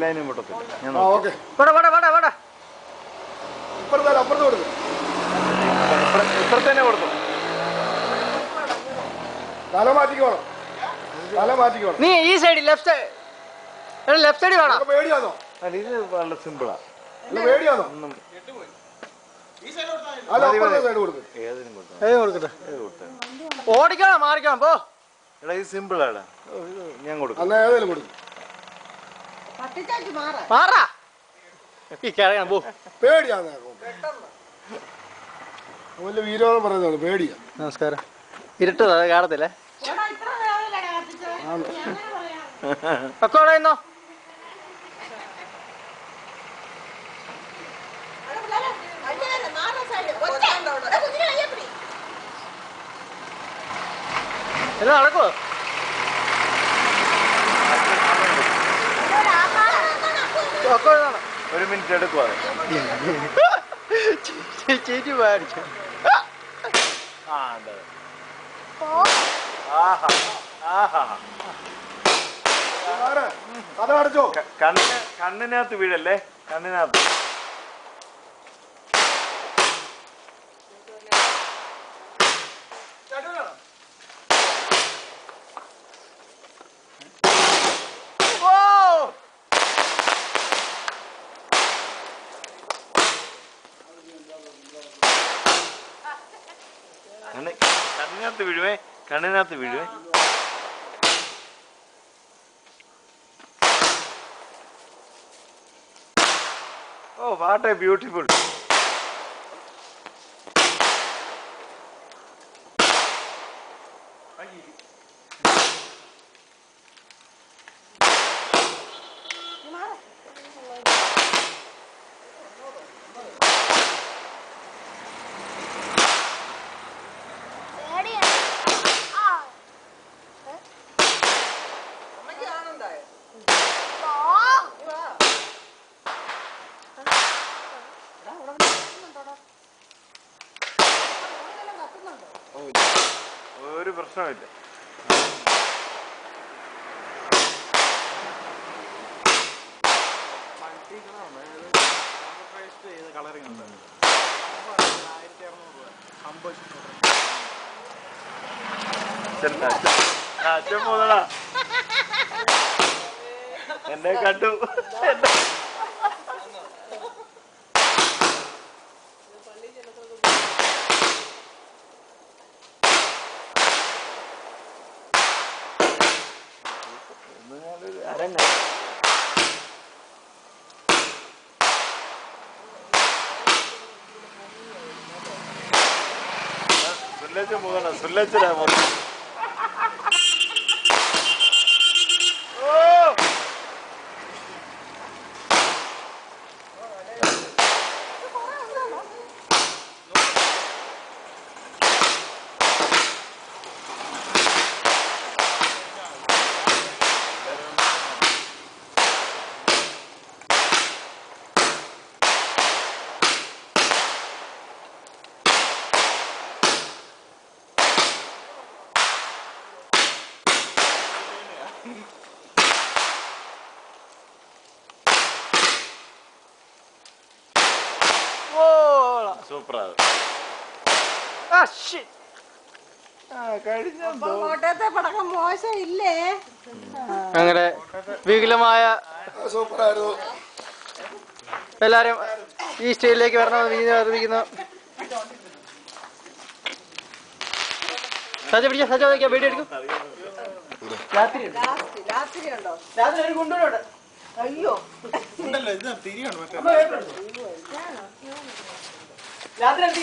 ലൈനും പൊട്ടത്തില്ല. ഇപ്പുറത്തന്നെ കൊടുത്തു. തല മാറ്റിക്കോണം. നീ ഈ സൈഡ് ലെഫ്റ്റ് സൈഡ് വേണം. പേടിയാണോ? അല്ല, ഇത് വളരെ സിമ്പിളാ. പേടിയാണോ? ഓടിക്കണം, മാറിക്കണം. പോ. എടാ, ഇത് സിമ്പിളാടാ. ഞാൻ കൊടുക്കും. ഏതെങ്കിലും കൊടുക്കും. മാറാ. പോ. പേടിയാന്ന് വീരോളം പറയുന്നത് പേടിയാ. നമസ്കാരം. ഇരുട്ടത് അത് കാണത്തില്ലേ? ഒക്കെ പറയുന്നോ? എല്ലാം നടക്കുവോ? ഒരു മിനിറ്റ് എടുക്കുവാ. ചേച്ചി പാടിച്ചു. കണ്ണിനകത്ത് വീഴല്ലേ, കണ്ണിനകത്ത്. കണ്ണിനകത്ത് വീഴുവേ. ഓ, വാട്ട് എ ബ്യൂട്ടിഫുൾ. ഒരു പ്രശ്നമില്ല. അച്ഛൻ പോന്നടാ, എന്നെ കണ്ടു. സുല്ലച്ചനാ സൂപ്പറാ. അങ്ങനെ വിപുലമായ എല്ലാരും ഈ സ്റ്റേജിലേക്ക് വരണമെന്ന് അറിയിക്കുന്നു. സജ പിടിച്ച സജ വയ്ക്കാം, വീഡിയോ എടുക്കും. രാത്രി കൊണ്ടുവരോട്. അയ്യോ, രാത്രി